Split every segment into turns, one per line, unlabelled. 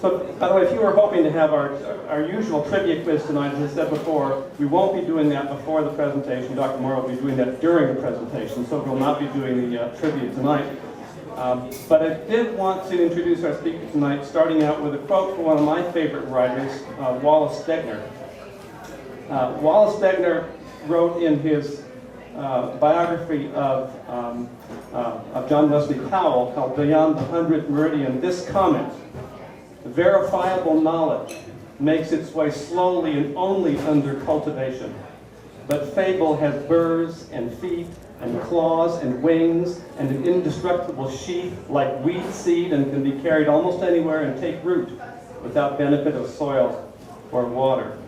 So, by the way, if you were hoping to have our usual trivia quiz tonight, as I said before, we won't be doing that before the presentation. Dr. Moore will be doing that during the presentation, so we'll not be doing the trivia tonight. But I did want to introduce our speaker tonight, starting out with a quote from one of my favorite writers, Wallace Stegner. Wallace Stegner wrote in his biography of John Wesley Powell, called Beyond the 100th Meridian, this comment: verifiable knowledge makes its way slowly and only under cultivation. But fable has burrs and feet and claws and wings and an indestructible sheath like weed seed, and can be carried almost anywhere and take root without benefit of soil or water.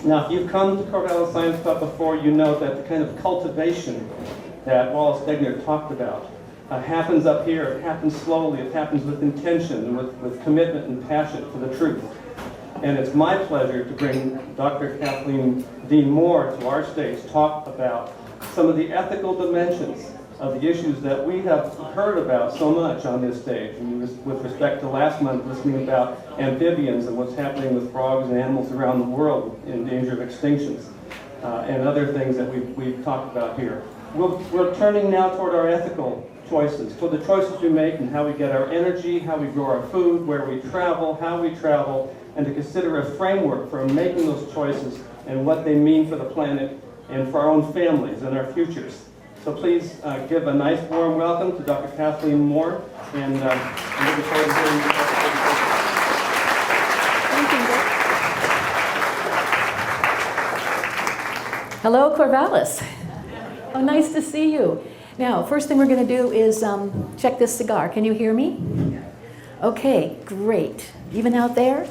Now, if you've come to Corvallis Science Pub before, you know that the kind of cultivation that Wallace Stegner talked about happens up here. It happens slowly. It happens with intention, with commitment and passion for the truth. And it's my pleasure to bring Dr. Kathleen Dean Moore to our stage to talk about some of the ethical dimensions of the issues that we have heard about so much on this stage. And with respect to last month, listening about amphibians and what's happening with frogs and animals around the world in danger of extinctions, and other things that we've talked about here. We're turning now toward our ethical choices, toward the choices we make and how we get our energy, how we grow our food, where we travel, how we travel, and to consider a framework for making those choices and what they mean for the planet and for our own families and our futures. So please give a nice warm welcome to Dr. Kathleen Moore, and I'm looking forward to hearing you.
Hello, Corvallis. Oh, nice to see you. Now, first thing we're going to do is check this cigar. Can you hear me? Okay, great. Even out there?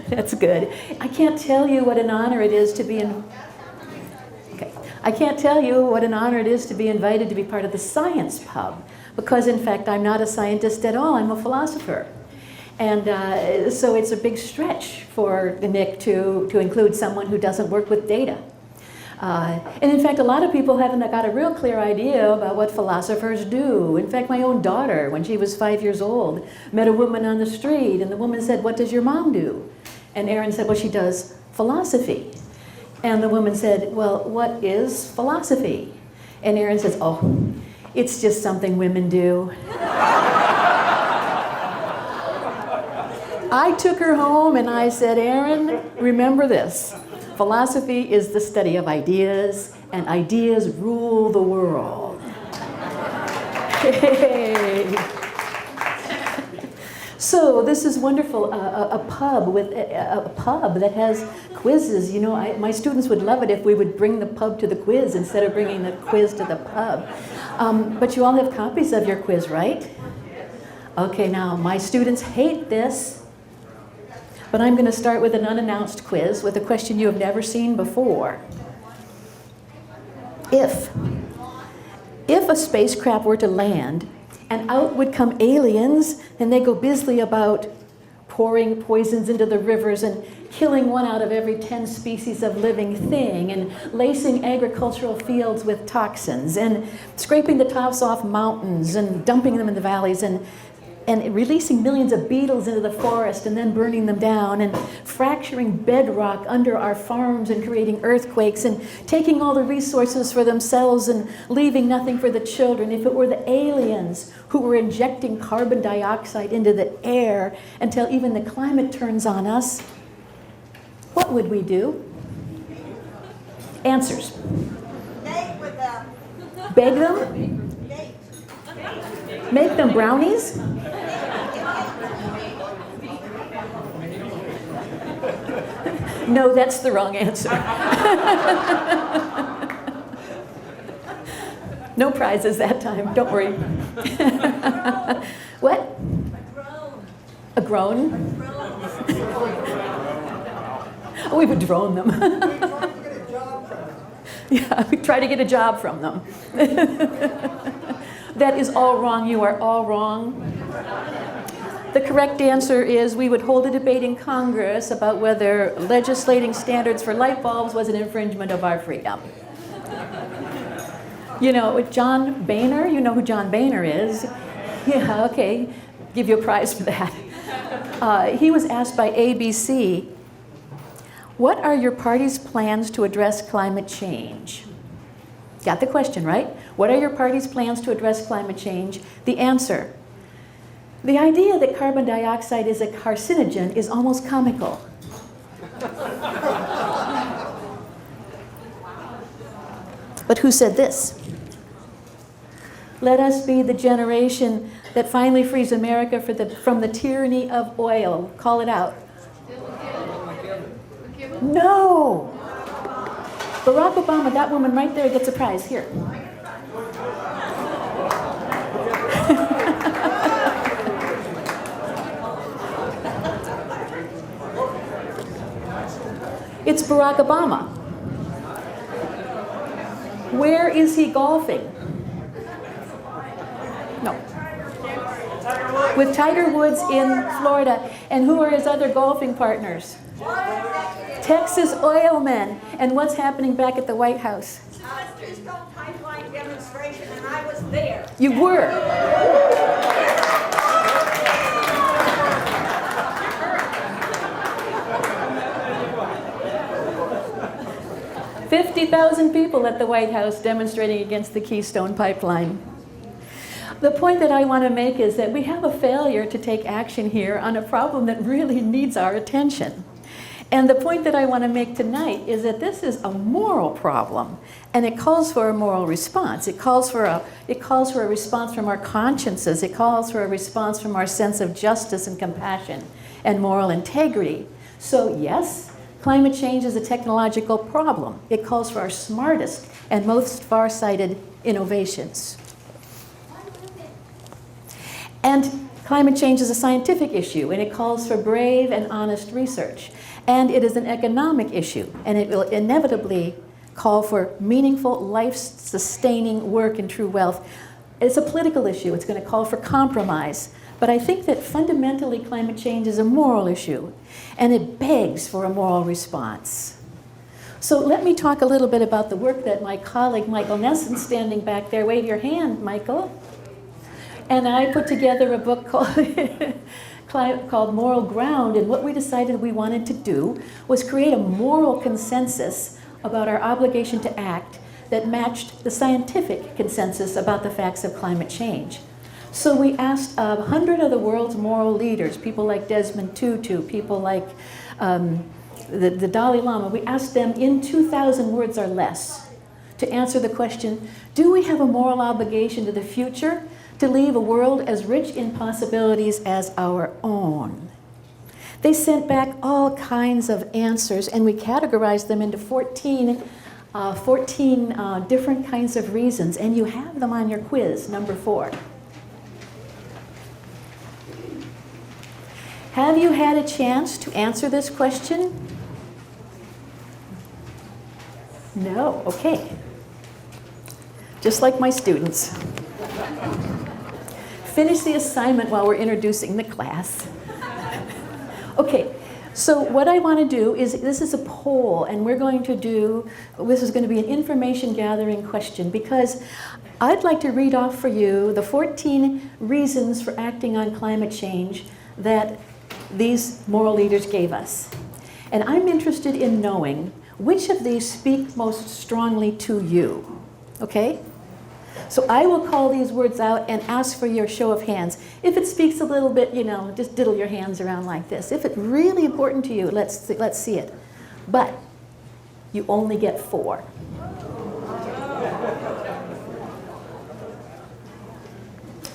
That's good. I can't tell you what an honor it is to be I can't tell you what an honor it is to be invited to be part of the Science Pub, because in fact I'm not a scientist at all. I'm a philosopher. And so it's a big stretch for Nick to include someone who doesn't work with data. And in fact, a lot of people haven't got a real clear idea about what philosophers do. In fact, my own daughter, when she was 5 years old, met a woman on the street, and the woman said, "What does your mom do?" And Aaron said, "Well, she does philosophy." And the woman said, "Well, what is philosophy?" And Aaron says, "Oh, it's just something women do." I took her home and I said, "Aaron, remember this. Philosophy is the study of ideas, and ideas rule the world." Hey. So this is wonderful, a pub that has quizzes. You know, my students would love it if we would bring the pub to the quiz instead of bringing the quiz to the pub. But you all have copies of your quiz, right? Okay, now my students hate this, but I'm going to start with an unannounced quiz with a question you have never seen before. If a spacecraft were to land and out would come aliens, and they go busily about pouring poisons into the rivers and killing 1 out of every 10 species of living thing, and lacing agricultural fields with toxins, and scraping the tops off mountains and dumping them in the valleys, and releasing millions of beetles into the forest and then burning them down, and fracturing bedrock under our farms and creating earthquakes, and taking all the resources for themselves and leaving nothing for the children. If it were the aliens who were injecting carbon dioxide into the air until even the climate turns on us, what would we do? Answers.
Bake with them.
Beg them? Make them brownies? No, that's the wrong answer. No prizes that time, don't worry. What? A groan? Oh, we would drone them. Yeah, we try to get a job from them. That is all wrong. You are all wrong. The correct answer is we would hold a debate in Congress about whether legislating standards for light bulbs was an infringement of our freedom. You know, John Boehner, you know who John Boehner is. Yeah, okay, give you a prize for that. He was asked by ABC, what are your party's plans to address climate change? Got the question, right? What are your party's plans to address climate change? The answer, the idea that carbon dioxide is a carcinogen is almost comical. But who said this? Let us be the generation that finally frees America from the tyranny of oil. Call it out. No! Barack Obama, that woman right there gets a prize. Here. It's Barack Obama. Where is he golfing? No. With Tiger Woods in Florida. And who are his other golfing partners? Texas oil men. And what's happening back at the White House?
Keystone Pipeline demonstration, and I was there.
You were. 50,000 people at the White House demonstrating against the Keystone Pipeline. The point that I want to make is that we have a failure to take action here on a problem that really needs our attention. And the point that I want to make tonight is that this is a moral problem, and it calls for a moral response. It calls for a response from our consciences. It calls for a response from our sense of justice and compassion and moral integrity. So yes, climate change is a technological problem. It calls for our smartest and most far-sighted innovations. And climate change is a scientific issue, and it calls for brave and honest research. And it is an economic issue, and it will inevitably call for meaningful, life-sustaining work and true wealth. It's a political issue. It's going to call for compromise. But I think that fundamentally climate change is a moral issue, and it begs for a moral response. So let me talk a little bit about the work that my colleague Michael Nesson, standing back there, wave your hand, Michael, and I put together a book called Moral Ground, and what we decided we wanted to do was create a moral consensus about our obligation to act that matched the scientific consensus about the facts of climate change. So we asked 100 of the world's moral leaders, people like Desmond Tutu, people like the Dalai Lama, we asked them in 2,000 words or less to answer the question, do we have a moral obligation to the future to leave a world as rich in possibilities as our own? They sent back all kinds of answers, and we categorized them into 14 different kinds of reasons, and you have them on your quiz, number 4. Have you had a chance to answer this question? No, okay. Just like my students. Finish the assignment while we're introducing the class. Okay, so what I want to do is, this is a poll, and this is going to be an information gathering question, because I'd like to read off for you the 14 reasons for acting on climate change that these moral leaders gave us. And I'm interested in knowing which of these speak most strongly to you, okay? So I will call these words out and ask for your show of hands. If it speaks a little bit, just diddle your hands around like this. If it's really important to you, let's see it. But you only get 4.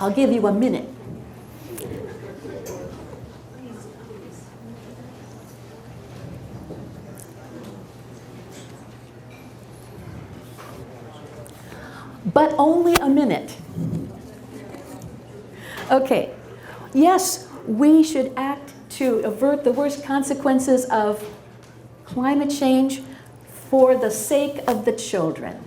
I'll give you a minute. But only a minute. Okay. Yes, we should act to avert the worst consequences of climate change for the sake of the children.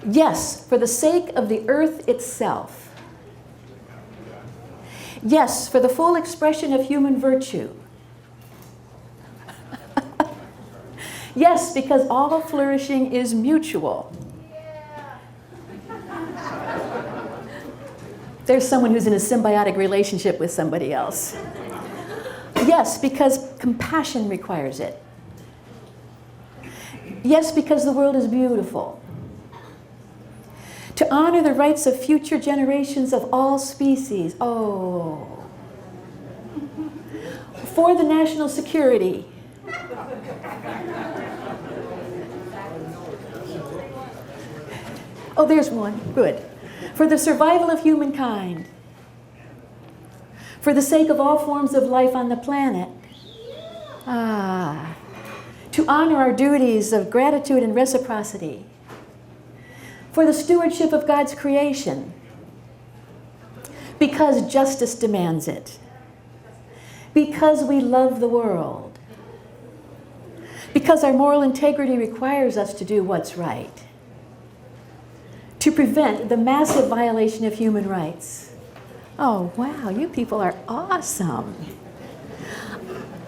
Yes, for the sake of the earth itself. Yes, for the full expression of human virtue. Yes, because all flourishing is mutual. There's someone who's in a symbiotic relationship with somebody else. Yes, because compassion requires it. Yes, because the world is beautiful. To honor the rights of future generations of all species. Oh. For the national security. Oh, there's one. Good. For the survival of humankind. For the sake of all forms of life on the planet. Ah. To honor our duties of gratitude and reciprocity. For the stewardship of God's creation. Because justice demands it. Because we love the world. Because our moral integrity requires us to do what's right. To prevent the massive violation of human rights. Oh, wow, you people are awesome.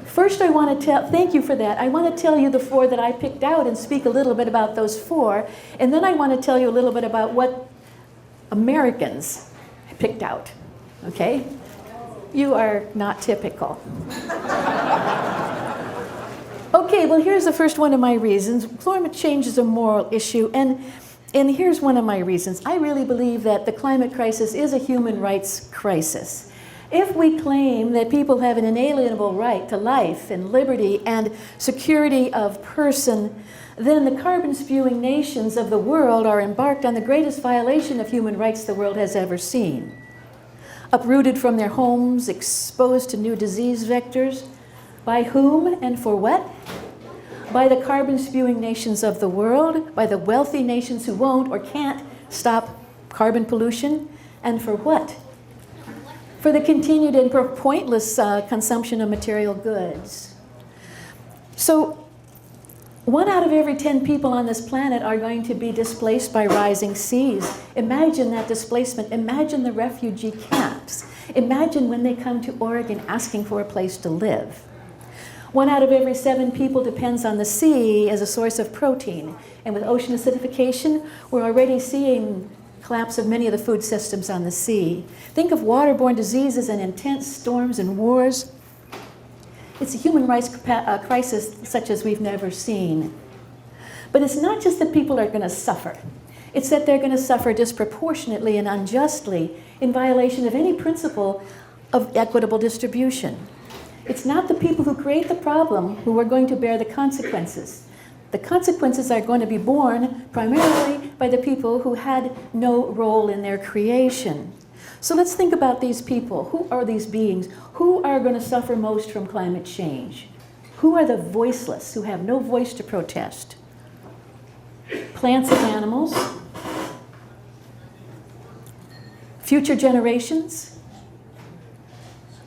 First, I want to thank you for that. I want to tell you the 4 that I picked out and speak a little bit about those 4. And then I want to tell you a little bit about what Americans picked out. Okay? You are not typical. Okay, well, here's the first one of my reasons. Climate change is a moral issue, and here's one of my reasons. I really believe that the climate crisis is a human rights crisis. If we claim that people have an inalienable right to life and liberty and security of person, then the carbon-spewing nations of the world are embarked on the greatest violation of human rights the world has ever seen. Uprooted from their homes, exposed to new disease vectors. By whom and for what? By the carbon-spewing nations of the world, by the wealthy nations who won't or can't stop carbon pollution. And for what? For the continued and pointless consumption of material goods. So, 1 out of every 10 people on this planet are going to be displaced by rising seas. Imagine that displacement. Imagine the refugee camps. Imagine when they come to Oregon asking for a place to live. 1 out of every 7 people depends on the sea as a source of protein. And with ocean acidification, we're already seeing collapse of many of the food systems on the sea. Think of waterborne diseases and intense storms and wars. It's a human rights crisis such as we've never seen. But it's not just that people are going to suffer. It's that they're going to suffer disproportionately and unjustly in violation of any principle of equitable distribution. It's not the people who create the problem who are going to bear the consequences. The consequences are going to be borne primarily by the people who had no role in their creation. So let's think about these people. Who are these beings? Who are going to suffer most from climate change? Who are the voiceless, who have no voice to protest? Plants and animals? Future generations?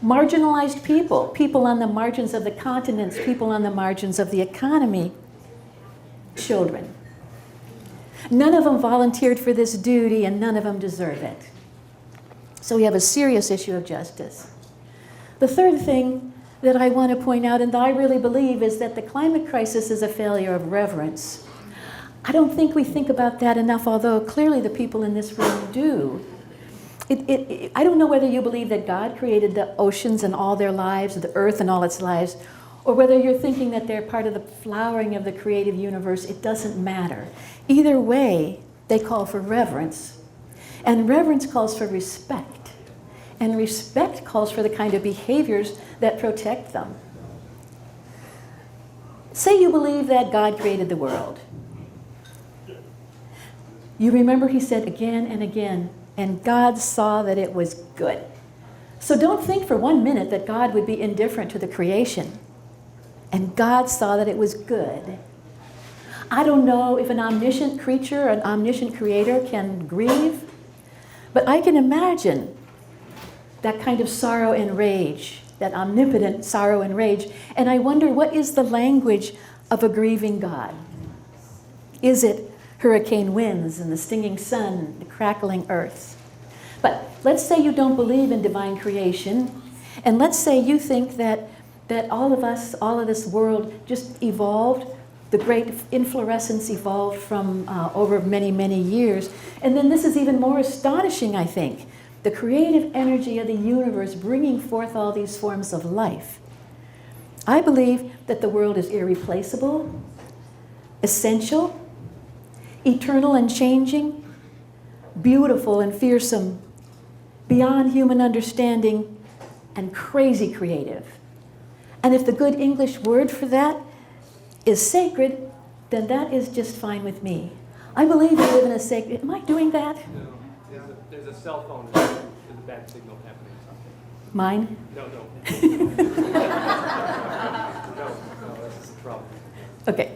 Marginalized people, people on the margins of the continents, people on the margins of the economy, children. None of them volunteered for this duty and none of them deserve it. So we have a serious issue of justice. The third thing that I want to point out, and that I really believe, is that the climate crisis is a failure of reverence. I don't think we think about that enough, although clearly the people in this room do. I don't know whether you believe that God created the oceans and all their lives, the earth and all its lives, or whether you're thinking that they're part of the flowering of the creative universe. It doesn't matter. Either way, they call for reverence. And reverence calls for respect. And respect calls for the kind of behaviors that protect them. Say you believe that God created the world. You remember he said again and again, and God saw that it was good. So don't think for 1 minute that God would be indifferent to the creation. And God saw that it was good. I don't know if an omniscient creature, an omniscient creator can grieve, but I can imagine that kind of sorrow and rage, that omnipotent sorrow and rage. And I wonder, what is the language of a grieving God? Is it hurricane winds and the stinging sun, the crackling earth? But let's say you don't believe in divine creation, and let's say you think that all of us, all of this world just evolved, the great inflorescence evolved from over many, many years. And then this is even more astonishing, I think, the creative energy of the universe bringing forth all these forms of life. I believe that the world is irreplaceable, essential, eternal and changing, beautiful and fearsome, beyond human understanding, and crazy creative. And if the good English word for that is sacred, then that is just fine with me. I believe we live in a sacred... Am I doing that?
No, there's a cell phone. There's a bad signal happening.
Mine?
No. No, this is trouble.
Okay.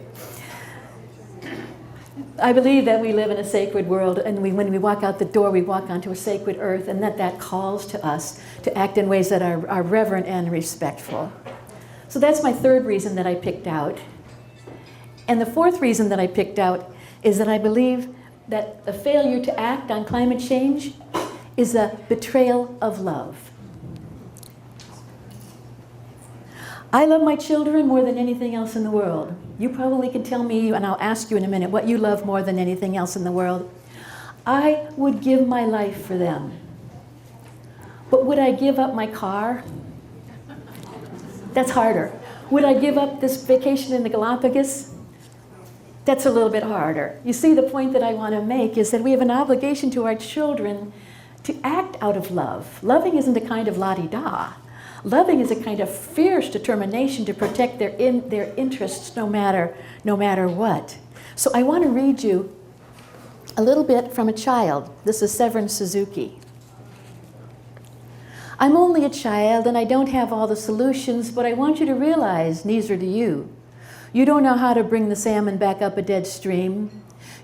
I believe that we live in a sacred world, and when we walk out the door, we walk onto a sacred earth, and that calls to us to act in ways that are reverent and respectful. So that's my third reason that I picked out. And the fourth reason that I picked out is that I believe that the failure to act on climate change is a betrayal of love. I love my children more than anything else in the world. You probably can tell me, and I'll ask you in a minute, what you love more than anything else in the world. I would give my life for them. But would I give up my car? That's harder. Would I give up this vacation in the Galapagos? That's a little bit harder. You see, the point that I want to make is that we have an obligation to our children to act out of love. Loving isn't a kind of la-di-da. Loving is a kind of fierce determination to protect their interests no matter what. So I want to read you a little bit from a child. This is Severin Suzuki. I'm only a child and I don't have all the solutions, but I want you to realize, neither do you. You don't know how to bring the salmon back up a dead stream.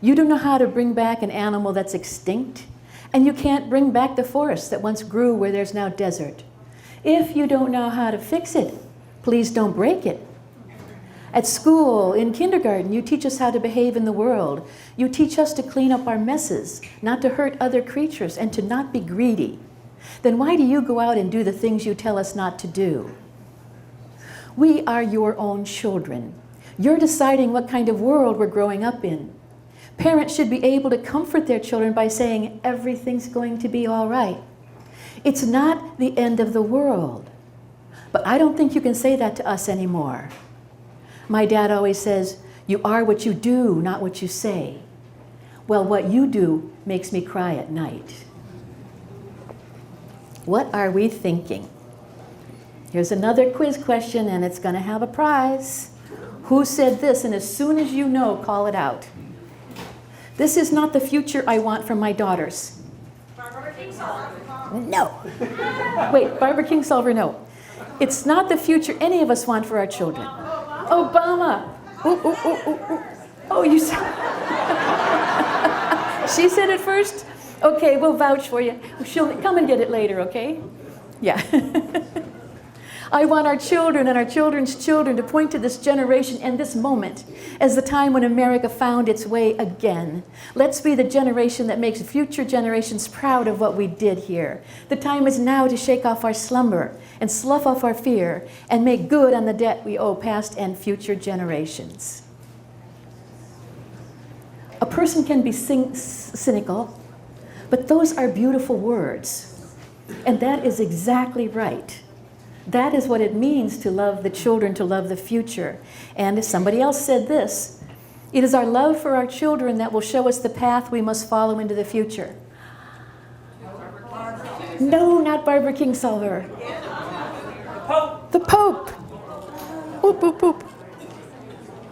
You don't know how to bring back an animal that's extinct. And you can't bring back the forest that once grew where there's now desert. If you don't know how to fix it, please don't break it. At school, in kindergarten, you teach us how to behave in the world. You teach us to clean up our messes, not to hurt other creatures, and to not be greedy. Then why do you go out and do the things you tell us not to do? We are your own children. You're deciding what kind of world we're growing up in. Parents should be able to comfort their children by saying, everything's going to be all right. It's not the end of the world. But I don't think you can say that to us anymore. My dad always says, you are what you do, not what you say. Well, what you do makes me cry at night. What are we thinking? Here's another quiz question, and it's going to have a prize. Who said this? And as soon as you know, call it out. This is not the future I want for my daughters. No. Wait, Barbara Kingsolver, no. It's not the future any of us want for our children. Obama. Ooh. Oh, you said... She said it first? Okay, we'll vouch for you. She'll come and get it later, okay? Yeah. I want our children and our children's children to point to this generation and this moment as the time when America found its way again. Let's be the generation that makes future generations proud of what we did here. The time is now to shake off our slumber and slough off our fear and make good on the debt we owe past and future generations. A person can be cynical, but those are beautiful words. And that is exactly right. That is what it means to love the children, to love the future. And somebody else said this, it is our love for our children that will show us the path we must follow into the future. No, not Barbara Kingsolver. The Pope. Boop, boop, boop.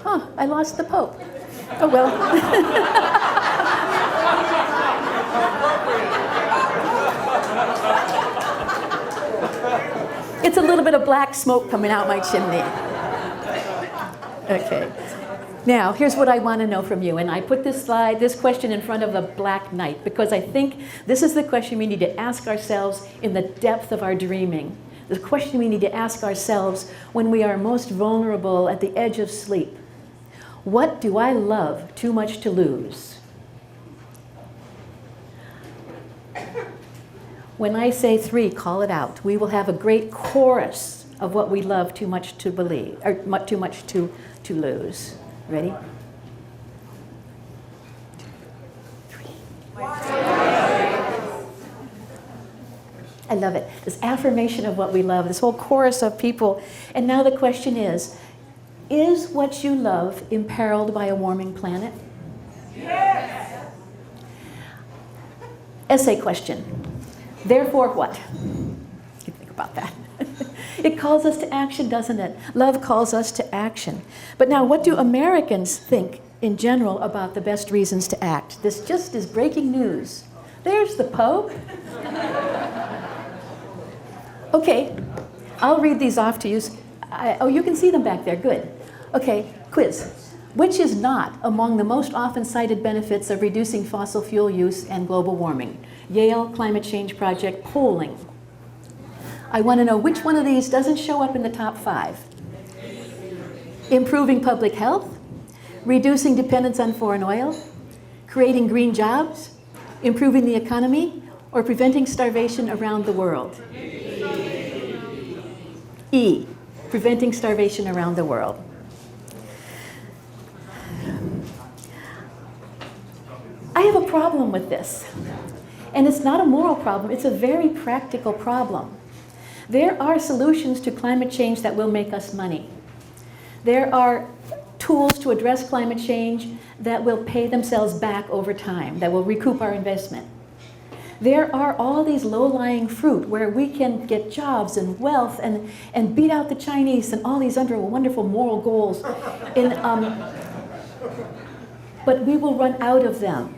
Huh, I lost the Pope. Oh, well. It's a little bit of black smoke coming out my chimney. Okay. Now, here's what I want to know from you. And I put this question in front of the black night because I think this is the question we need to ask ourselves in the depth of our dreaming. The question we need to ask ourselves when we are most vulnerable at the edge of sleep. What do I love too much to lose? When I say 3, call it out. We will have a great chorus of what we love too much to believe, or too much to lose. Ready? 2, 3. I love it. This affirmation of what we love, this whole chorus of people. And now the question is what you love imperiled by a warming planet? Yes! Essay question. Therefore what? You think about that. It calls us to action, doesn't it? Love calls us to action. But now, what do Americans think in general about the best reasons to act? This just is breaking news. There's the Pope. Okay, I'll read these off to you. Oh, you can see them back there. Good. Okay, quiz. Which is not among the most often cited benefits of reducing fossil fuel use and global warming? Yale Climate Change Project polling. I want to know which one of these doesn't show up in the top 5. Improving public health, reducing dependence on foreign oil, creating green jobs, improving the economy, or preventing starvation around the world? E, preventing starvation around the world. I have a problem with this. And it's not a moral problem, it's a very practical problem. There are solutions to climate change that will make us money. There are tools to address climate change that will pay themselves back over time, that will recoup our investment. There are all these low-lying fruit where we can get jobs and wealth and beat out the Chinese and all these other wonderful moral goals. But we will run out of them.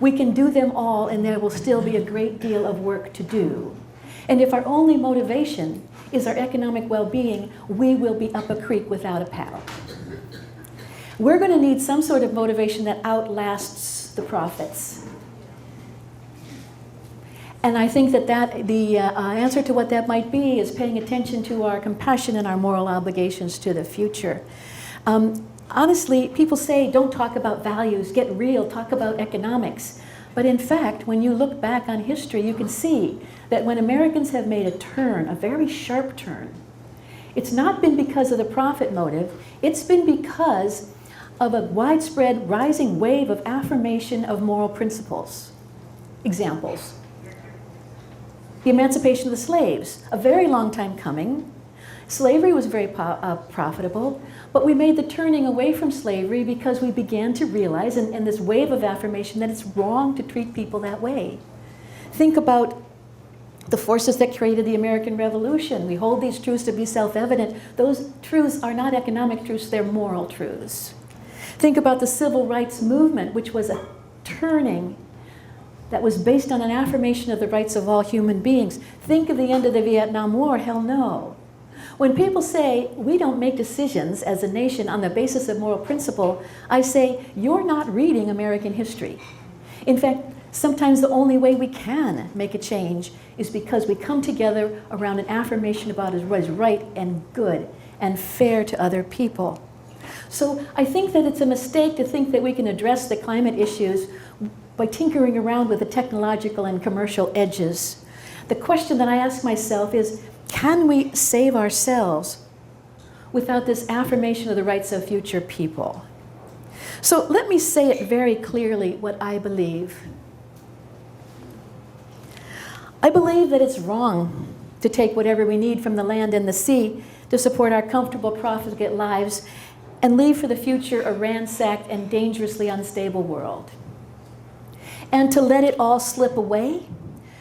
We can do them all, and there will still be a great deal of work to do. And if our only motivation is our economic well-being, we will be up a creek without a paddle. We're going to need some sort of motivation that outlasts the profits. And I think that the answer to what that might be is paying attention to our compassion and our moral obligations to the future. Honestly, people say, don't talk about values, get real, talk about economics. But in fact, when you look back on history, you can see that when Americans have made a turn, a very sharp turn, it's not been because of the profit motive, it's been because of a widespread rising wave of affirmation of moral principles. Examples. The emancipation of the slaves, a very long time coming. Slavery was very profitable, but we made the turning away from slavery because we began to realize, in this wave of affirmation, that it's wrong to treat people that way. Think about the forces that created the American Revolution. We hold these truths to be self-evident. Those truths are not economic truths, they're moral truths. Think about the civil rights movement, which was a turning that was based on an affirmation of the rights of all human beings. Think of the end of the Vietnam War, hell no. When people say, we don't make decisions as a nation on the basis of moral principle, I say, you're not reading American history. In fact, sometimes the only way we can make a change is because we come together around an affirmation about what is right and good and fair to other people. So I think that it's a mistake to think that we can address the climate issues by tinkering around with the technological and commercial edges. The question that I ask myself is, can we save ourselves without this affirmation of the rights of future people? So let me say it very clearly what I believe. I believe that it's wrong to take whatever we need from the land and the sea to support our comfortable, profligate lives and leave for the future a ransacked and dangerously unstable world. And to let it all slip away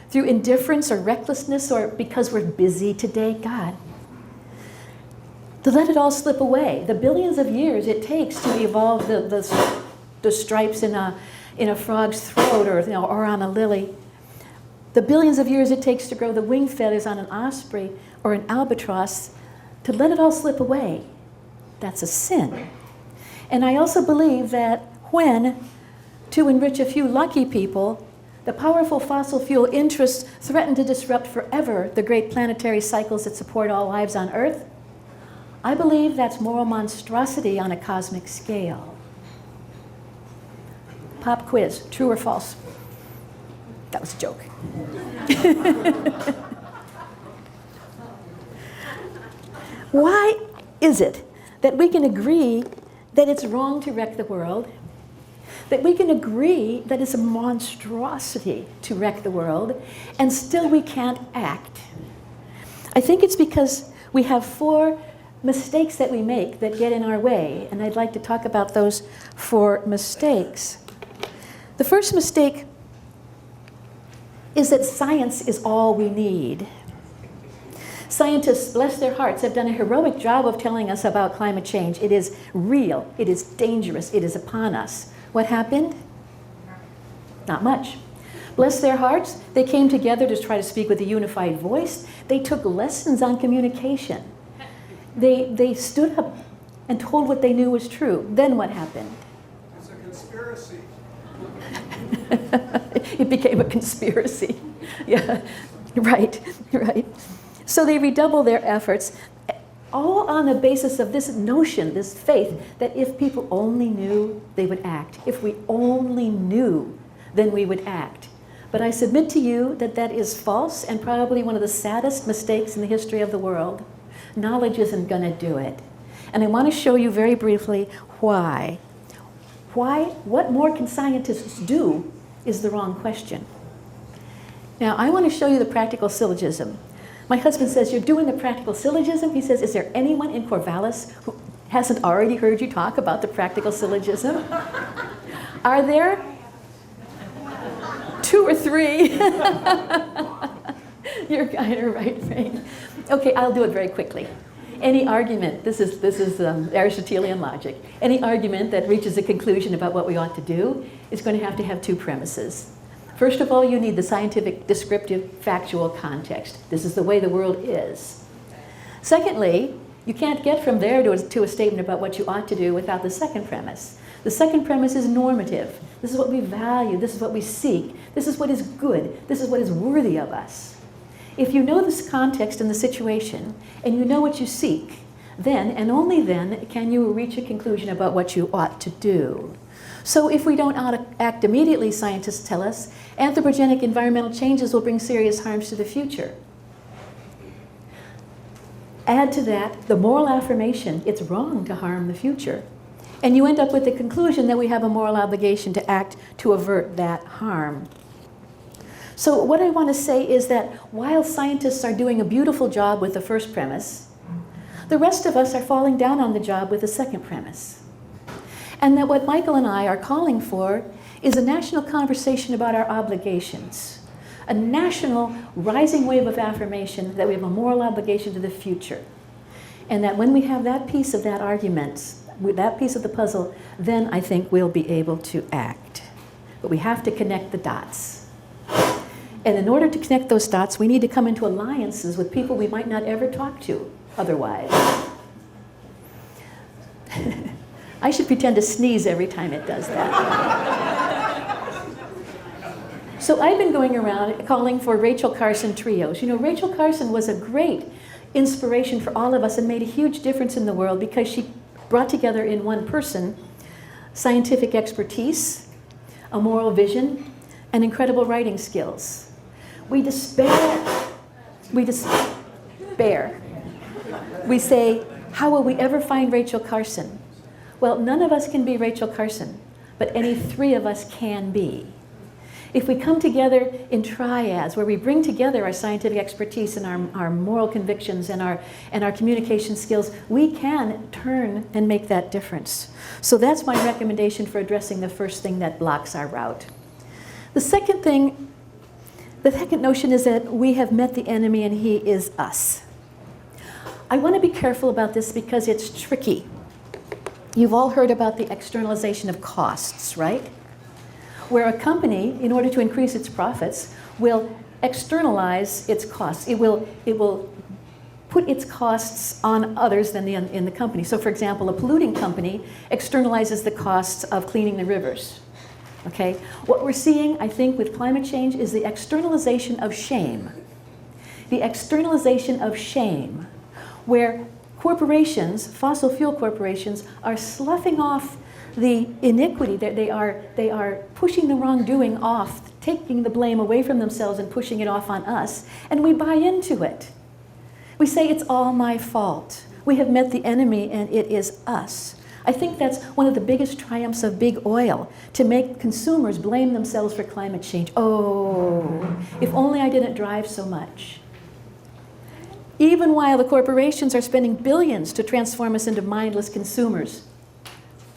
through indifference or recklessness or because we're busy today, God. To let it all slip away. The billions of years it takes to evolve the stripes in a frog's throat or on a lily. The billions of years it takes to grow the wing feathers on an osprey or an albatross, to let it all slip away, that's a sin. And I also believe that when, to enrich a few lucky people, the powerful fossil fuel interests threaten to disrupt forever the great planetary cycles that support all lives on Earth, I believe that's moral monstrosity on a cosmic scale. Pop quiz, true or false? That was a joke. Why is it that we can agree that it's wrong to wreck the world, that we can agree that it's a monstrosity to wreck the world, and still we can't act. I think it's because we have 4 mistakes that we make that get in our way, and I'd like to talk about those 4 mistakes. The first mistake is that science is all we need. Scientists, bless their hearts, have done a heroic job of telling us about climate change. It is real, it is dangerous, it is upon us. What happened? Not much. Bless their hearts, they came together to try to speak with a unified voice. They took lessons on communication. They stood up and told what they knew was true. Then what happened?
It's a conspiracy.
It became a conspiracy. Yeah, right. So they redouble their efforts, all on the basis of this notion, this faith, that if people only knew, they would act. If we only knew, then we would act. But I submit to you that that is false and probably one of the saddest mistakes in the history of the world. Knowledge isn't going to do it. And I want to show you very briefly why. What more can scientists do is the wrong question. Now, I want to show you the practical syllogism. My husband says, you're doing the practical syllogism? He says, is there anyone in Corvallis who hasn't already heard you talk about the practical syllogism? Are there? 2 or 3. You're kind of right, Frank. Okay, I'll do it very quickly. Any argument, this is Aristotelian logic, any argument that reaches a conclusion about what we ought to do is going to have 2 premises. First of all, you need the scientific, descriptive, factual context. This is the way the world is. Secondly, you can't get from there to a statement about what you ought to do without the second premise. The second premise is normative. This is what we value. This is what we seek. This is what is good. This is what is worthy of us. If you know this context and the situation, and you know what you seek, then, and only then, can you reach a conclusion about what you ought to do. So if we don't act immediately, scientists tell us, anthropogenic environmental changes will bring serious harms to the future. Add to that the moral affirmation, it's wrong to harm the future. And you end up with the conclusion that we have a moral obligation to act to avert that harm. So what I want to say is that while scientists are doing a beautiful job with the first premise, the rest of us are falling down on the job with the second premise. And that what Michael and I are calling for is a national conversation about our obligations, a national rising wave of affirmation that we have a moral obligation to the future. And that when we have that piece of that argument, with that piece of the puzzle, then I think we'll be able to act. But we have to connect the dots. And in order to connect those dots, we need to come into alliances with people we might not ever talk to otherwise. I should pretend to sneeze every time it does that. So I've been going around calling for Rachel Carson trios. You know, Rachel Carson was a great inspiration for all of us and made a huge difference in the world because she brought together in one person scientific expertise, a moral vision, and incredible writing skills. We despair. We say, how will we ever find Rachel Carson? Well, none of us can be Rachel Carson, but any 3 of us can be. If we come together in triads, where we bring together our scientific expertise and our moral convictions and our communication skills, we can turn and make that difference. So that's my recommendation for addressing the first thing that blocks our route. The second notion is that we have met the enemy and he is us. I want to be careful about this because it's tricky. You've all heard about the externalization of costs, right? Where a company, in order to increase its profits, will externalize its costs. It will put its costs on others than in the company. So for example, a polluting company externalizes the costs of cleaning the rivers. Okay? What we're seeing, I think, with climate change is the externalization of shame. The externalization of shame, where corporations, fossil fuel corporations, are sloughing off the iniquity, that they are pushing the wrongdoing off, taking the blame away from themselves and pushing it off on us, and we buy into it. We say it's all my fault. We have met the enemy and it is us. I think that's one of the biggest triumphs of big oil, to make consumers blame themselves for climate change. Oh, if only I didn't drive so much. Even while the corporations are spending billions to transform us into mindless consumers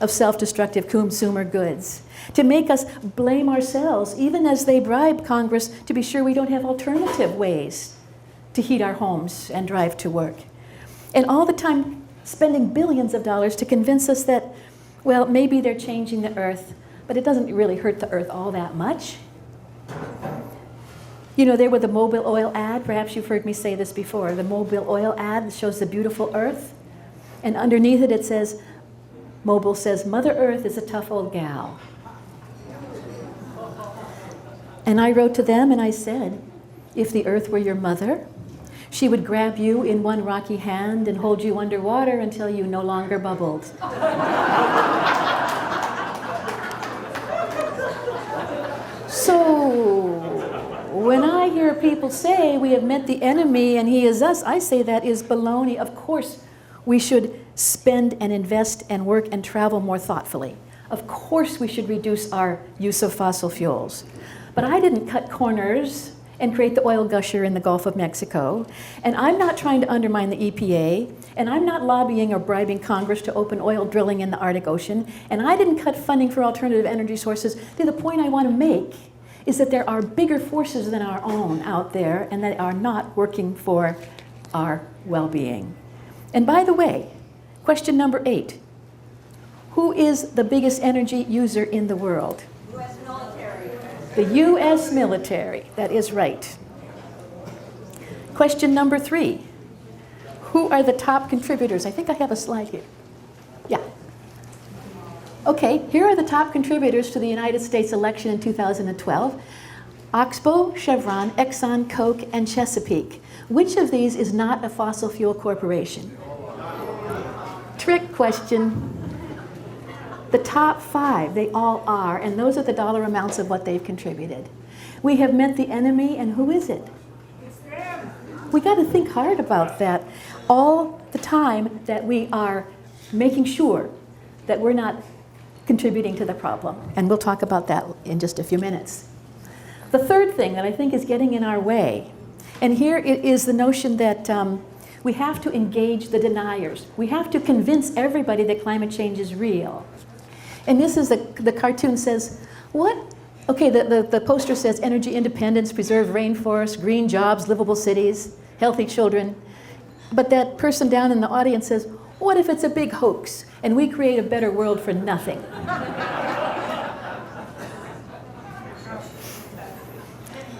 of self-destructive consumer goods, to make us blame ourselves, even as they bribe Congress to be sure we don't have alternative ways to heat our homes and drive to work. And all the time spending billions of dollars to convince us that, well, maybe they're changing the earth, but it doesn't really hurt the earth all that much. You know, there with the Mobil oil ad, perhaps you've heard me say this before, the Mobil oil ad shows the beautiful earth, and underneath it, it says, Mobil says, Mother Earth is a tough old gal. And I wrote to them and I said, if the earth were your mother, she would grab you in one rocky hand and hold you underwater until you no longer bubbled. So, when I hear people say we have met the enemy and he is us, I say that is baloney. Of course, we should spend and invest and work and travel more thoughtfully. Of course, we should reduce our use of fossil fuels. But I didn't cut corners and create the oil gusher in the Gulf of Mexico. And I'm not trying to undermine the EPA. And I'm not lobbying or bribing Congress to open oil drilling in the Arctic Ocean. And I didn't cut funding for alternative energy sources. The point I want to make is that there are bigger forces than our own out there and that are not working for our well-being. And by the way, question number 8. Who is the biggest energy user in the world?
U.S. military.
The U.S. military, that is right. Question number 3. Who are the top contributors? I think I have a slide here. Yeah. Okay, here are the top contributors to the United States election in 2012. Oxbow, Chevron, Exxon, Koch, and Chesapeake. Which of these is not a fossil fuel corporation? Trick question. The top 5, they all are, and those are the dollar amounts of what they've contributed. We have met the enemy, and who is it?
It's them.
We got to think hard about that all the time, that we are making sure that we're not contributing to the problem. And we'll talk about that in just a few minutes. The third thing that I think is getting in our way, and here it is the notion that we have to engage the deniers. We have to convince everybody that climate change is real. And this is the cartoon says, what? Okay, the poster says energy independence, preserve rainforests, green jobs, livable cities, healthy children. But that person down in the audience says, what if it's a big hoax and we create a better world for nothing?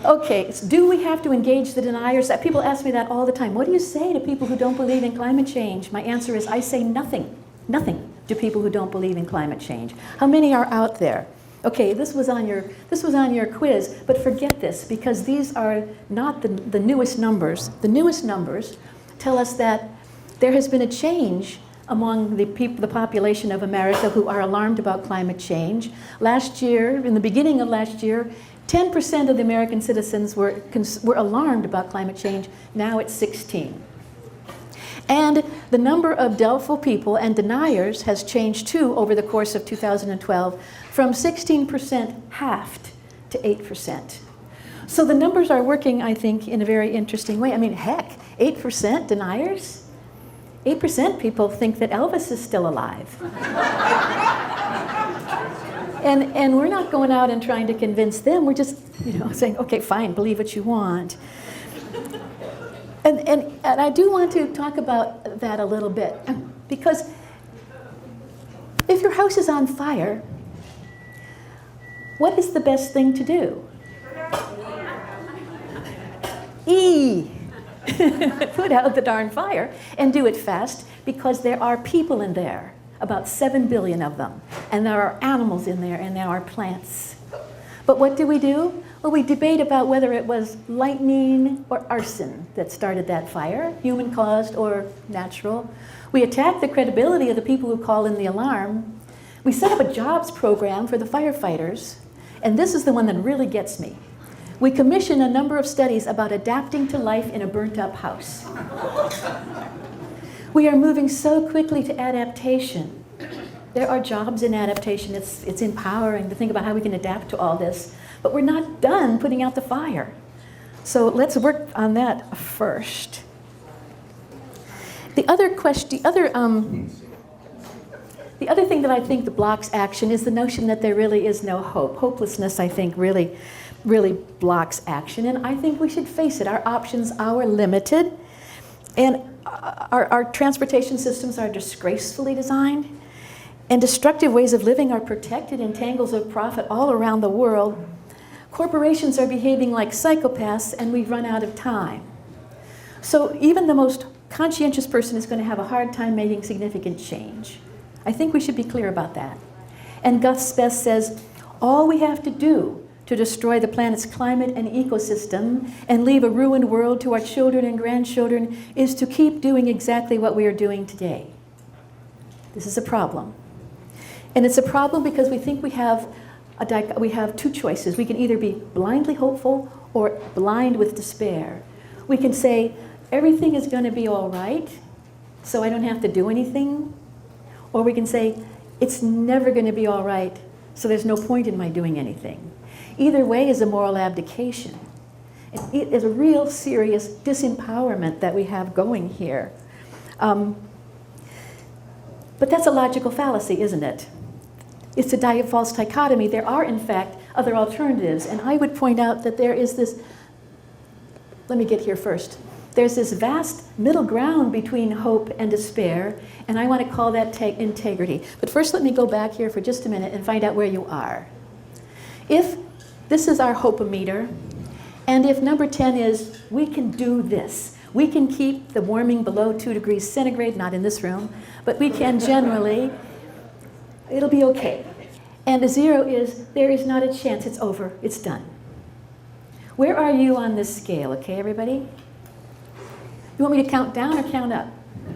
Okay, so do we have to engage the deniers? People ask me that all the time. What do you say to people who don't believe in climate change? My answer is I say nothing. Nothing to people who don't believe in climate change. How many are out there? Okay, this was on your quiz, but forget this, because these are not the newest numbers. The newest numbers tell us that there has been a change among the population of America who are alarmed about climate change. Last year, in the beginning of last year, 10% of the American citizens were alarmed about climate change. Now it's 16%. And the number of doubtful people and deniers has changed too over the course of 2012, from 16% halved to 8%. So the numbers are working, I think, in a very interesting way. I mean, heck, 8% deniers? 8% people think that Elvis is still alive. And we're not going out and trying to convince them. We're just, saying, okay, fine, believe what you want. And I do want to talk about that a little bit, because if your house is on fire, what is the best thing to do? Put out the darn fire and do it fast, because there are people in there, about 7 billion of them, and there are animals in there, and there are plants. But what do? Well, we debate about whether it was lightning or arson that started that fire, human-caused or natural. We attack the credibility of the people who call in the alarm. We set up a jobs program for the firefighters, and this is the one that really gets me. We commission a number of studies about adapting to life in a burnt-up house. We are moving so quickly to adaptation There are jobs in adaptation. It's empowering to think about how we can adapt to all this. But we're not done putting out the fire. So let's work on that first. The other thing that I think that blocks action is the notion that there really is no hope. Hopelessness, I think, really blocks action. And I think we should face it. Our options are limited. And our transportation systems are disgracefully designed. And destructive ways of living are protected in tangles of profit all around the world. Corporations are behaving like psychopaths, and we've run out of time. So even the most conscientious person is going to have a hard time making significant change. I think we should be clear about that. And Gus Speth says, all we have to do to destroy the planet's climate and ecosystem and leave a ruined world to our children and grandchildren is to keep doing exactly what we are doing today. This is a problem. And it's a problem because we think we have two choices. We can either be blindly hopeful or blind with despair. We can say, everything is going to be all right, so I don't have to do anything. Or we can say, it's never going to be all right, so there's no point in my doing anything. Either way is a moral abdication. It is a real serious disempowerment that we have going here. But that's a logical fallacy, isn't it? It's a false dichotomy. There are, in fact, other alternatives. And I would point out that there is this, let me get here first. There's this vast middle ground between hope and despair, and I want to call that integrity. But first, let me go back here for just a minute and find out where you are. If this is our hope-o-meter, and if number 10 is, we can do this, we can keep the warming below 2 degrees centigrade, not in this room, but we can generally, it'll be okay. And a 0 is, there is not a chance, it's over, it's done. Where are you on this scale, okay, everybody? You want me to count down or count up?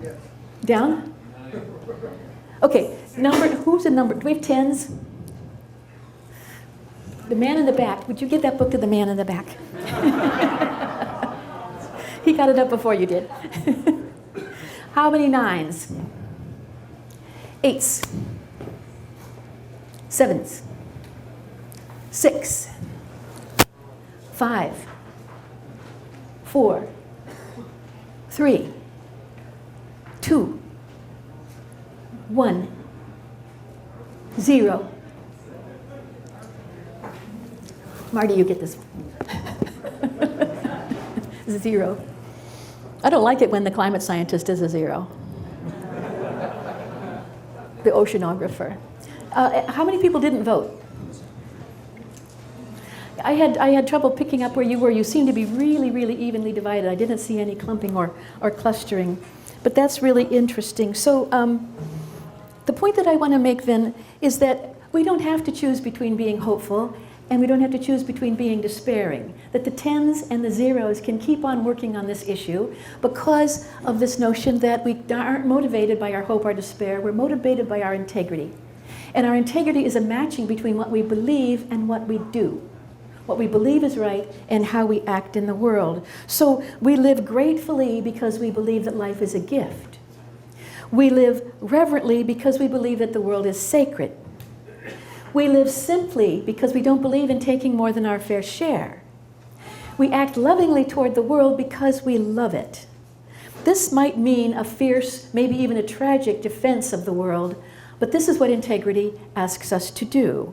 Yes. Down? Okay, who's the number? Do we have 10s? The man in the back. Would you give that book to the man in the back? He got it up before you did. How many 9s? 8s. 7s. 6. 5. 4. 3, 2, 1, 0. Marty, you get this one. 0. I don't like it when the climate scientist is a 0. The oceanographer. How many people didn't vote? I had trouble picking up where you were. You seem to be really, really evenly divided. I didn't see any clumping or clustering. But that's really interesting. So the point that I want to make then is that we don't have to choose between being hopeful and we don't have to choose between being despairing. That the 10s and the 0s can keep on working on this issue because of this notion that we aren't motivated by our hope or despair. We're motivated by our integrity. And our integrity is a matching between what we believe and what we do. What we believe is right and how we act in the world. So we live gratefully because we believe that life is a gift. We live reverently because we believe that the world is sacred. We live simply because we don't believe in taking more than our fair share. We act lovingly toward the world because we love it. This might mean a fierce, maybe even a tragic defense of the world, but this is what integrity asks us to do.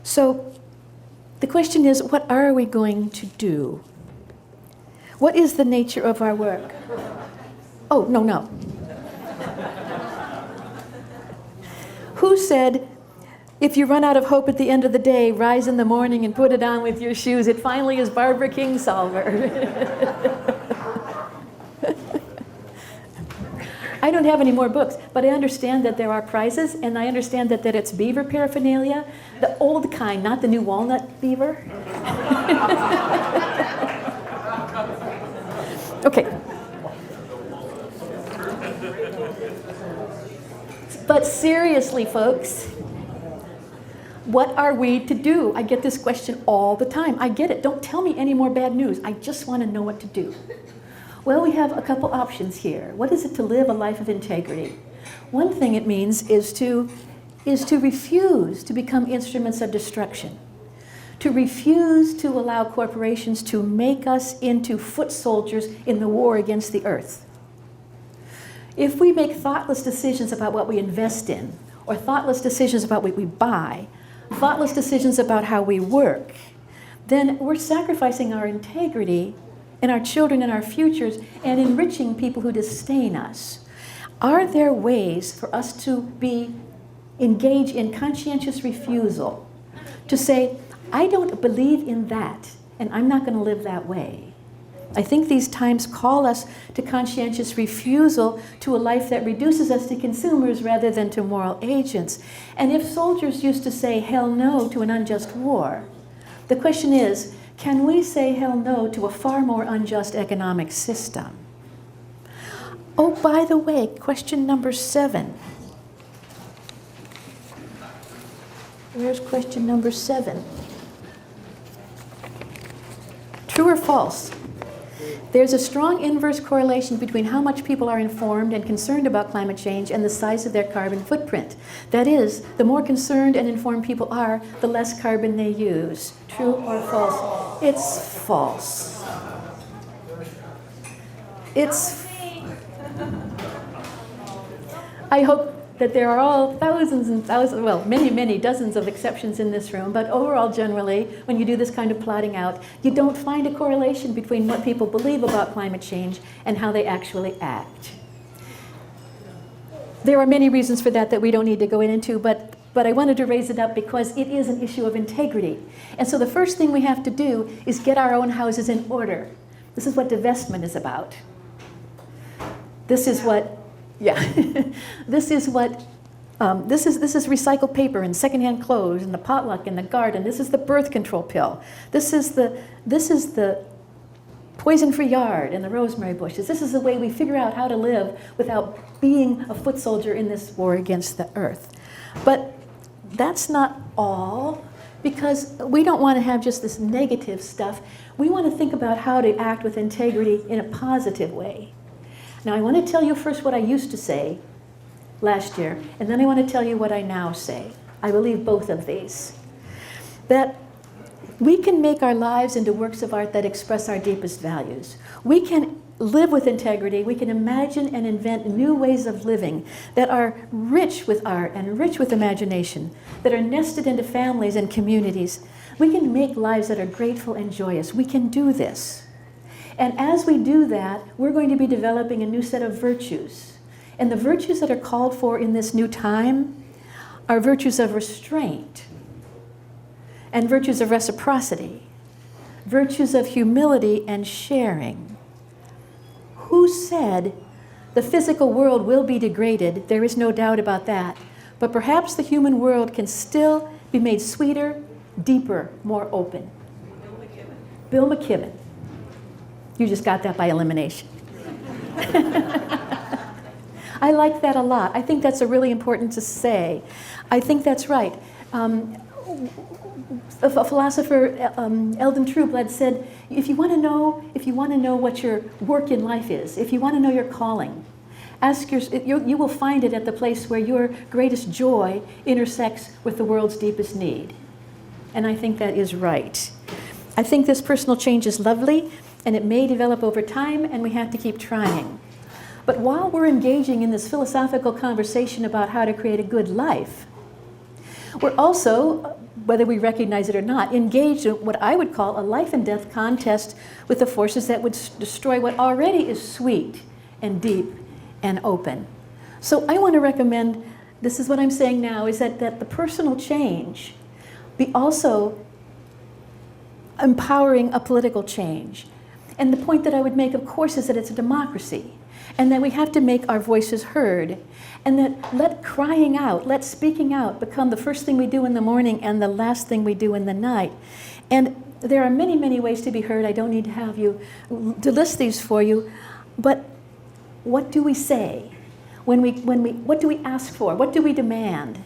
So the question is, what are we going to do? What is the nature of our work? Oh, no. Who said, if you run out of hope at the end of the day, rise in the morning and put it on with your shoes? It finally is Barbara Kingsolver. I don't have any more books, but I understand that there are prizes, and I understand that it's beaver paraphernalia, the old kind, not the new walnut beaver. Okay. But seriously, folks, what are we to do? I get this question all the time. I get it. Don't tell me any more bad news. I just want to know what to do. Well, we have a couple options here. What is it to live a life of integrity? One thing it means is to refuse to become instruments of destruction, to refuse to allow corporations to make us into foot soldiers in the war against the earth. If we make thoughtless decisions about what we invest in, or thoughtless decisions about what we buy, thoughtless decisions about how we work, then we're sacrificing our integrity and our children and our futures and enriching people who disdain us. Are there ways for us to be engaged in conscientious refusal, to say, I don't believe in that, and I'm not going to live that way? I think these times call us to conscientious refusal to a life that reduces us to consumers rather than to moral agents. And if soldiers used to say hell no to an unjust war, the question is, can we say hell no to a far more unjust economic system? Oh, by the way, question number 7. Where's question number 7? True or false? There's a strong inverse correlation between how much people are informed and concerned about climate change and the size of their carbon footprint. That is, the more concerned and informed people are, the less carbon they use. True or false? It's false. I hope that there are all thousands and thousands, well, many, many dozens of exceptions in this room, but overall, generally, when you do this kind of plotting out, you don't find a correlation between what people believe about climate change and how they actually act. There are many reasons for that we don't need to go into, but I wanted to raise it up because it is an issue of integrity. And so the first thing we have to do is get our own houses in order. This is what divestment is about. This is what this is recycled paper and secondhand clothes and the potluck in the garden. This is the birth control pill. This is the poison-free yard and the rosemary bushes. This is the way we figure out how to live without being a foot soldier in this war against the earth. But that's not all, because we don't want to have just this negative stuff. We want to think about how to act with integrity in a positive way. Now, I want to tell you first what I used to say last year, and then I want to tell you what I now say. I believe both of these. That we can make our lives into works of art that express our deepest values. We can live with integrity. We can imagine and invent new ways of living that are rich with art and rich with imagination, that are nested into families and communities. We can make lives that are grateful and joyous. We can do this. And as we do that, we're going to be developing a new set of virtues. And the virtues that are called for in this new time are virtues of restraint and virtues of reciprocity, virtues of humility and sharing. Who said the physical world will be degraded? There is no doubt about that. But perhaps the human world can still be made sweeter, deeper, more open. Bill McKibben. You just got that by elimination. I like that a lot. I think that's really important to say. I think that's right. A philosopher, Eldon Trueblood, said, if you want to know what your work in life is, if you want to know your calling, you will find it at the place where your greatest joy intersects with the world's deepest need. And I think that is right. I think this personal change is lovely, and it may develop over time, and we have to keep trying. But while we're engaging in this philosophical conversation about how to create a good life, we're also, whether we recognize it or not, engaged in what I would call a life and death contest with the forces that would destroy what already is sweet and deep and open. So I want to recommend, this is what I'm saying now, is that the personal change be also empowering a political change. And the point that I would make, of course, is that it's a democracy, and that we have to make our voices heard, and that let crying out, let speaking out become the first thing we do in the morning and the last thing we do in the night. And there are many, many ways to be heard. I don't need to have you to list these for you, but what do we say? What do we ask for? What do we demand?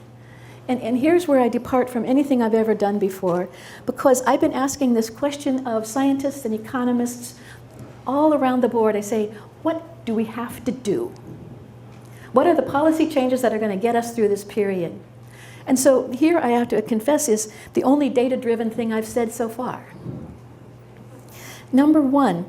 And here's where I depart from anything I've ever done before, because I've been asking this question of scientists and economists all around the board. I say, what do we have to do? What are the policy changes that are going to get us through this period? And so here I have to confess is the only data-driven thing I've said so far. Number one,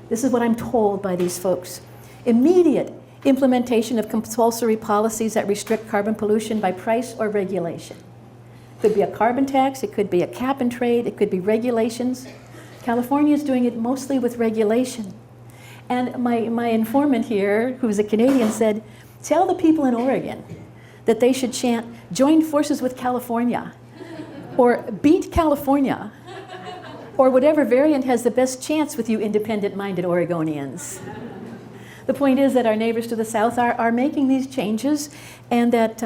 this is what I'm told by these folks. Immediate implementation of compulsory policies that restrict carbon pollution by price or regulation. It could be a carbon tax, it could be a cap and trade, it could be regulations. California is doing it mostly with regulation. And my informant here, who's a Canadian, said, tell the people in Oregon that they should chant, join forces with California, or beat California, or whatever variant has the best chance with you independent-minded Oregonians. The point is that our neighbors to the south are making these changes, and that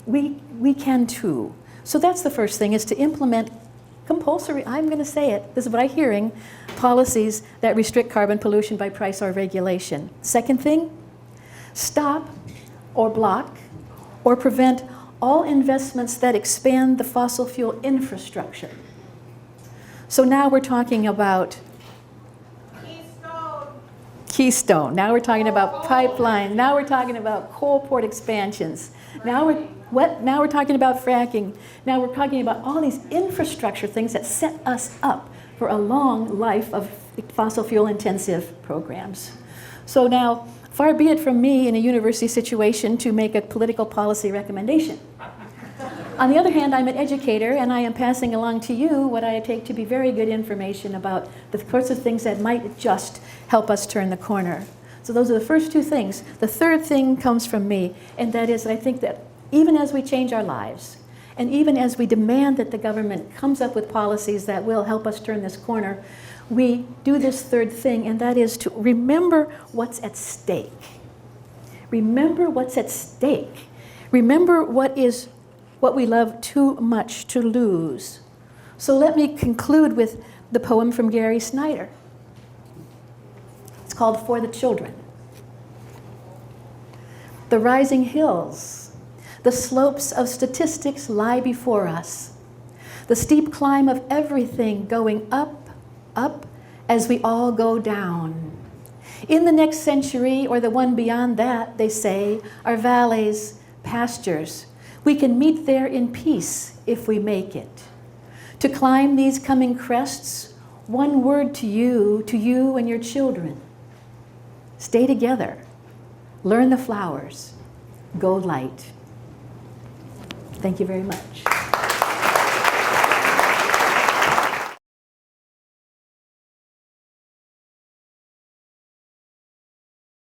we can too. So that's the first thing, is to implement compulsory, I'm going to say it, this is what I'm hearing, policies that restrict carbon pollution by price or regulation. Second thing, stop or block or prevent all investments that expand the fossil fuel infrastructure. So now we're talking about Keystone. Now we're talking about pipeline. Now we're talking about coal port expansions. Now we're talking about fracking. Now we're talking about all these infrastructure things that set us up for a long life of fossil fuel intensive programs. So now, far be it from me in a university situation to make a political policy recommendation. On the other hand, I'm an educator, and I am passing along to you what I take to be very good information about the sorts of things that might just help us turn the corner. So those are the first two things. The third thing comes from me, and that is I think that even as we change our lives, and even as we demand that the government comes up with policies that will help us turn this corner, we do this third thing, and that is to remember what's at stake. Remember what's at stake. Remember what we love too much to lose. So let me conclude with the poem from Gary Snyder. It's called For the Children. The rising hills, the slopes of statistics lie before us. The steep climb of everything going up, up, as we all go down. In the next century, or the one beyond that, they say, are valleys, pastures. We can meet there in peace if we make it. To climb these coming crests, one word to you and your children. Stay together. Learn the flowers. Go light. Thank you very much.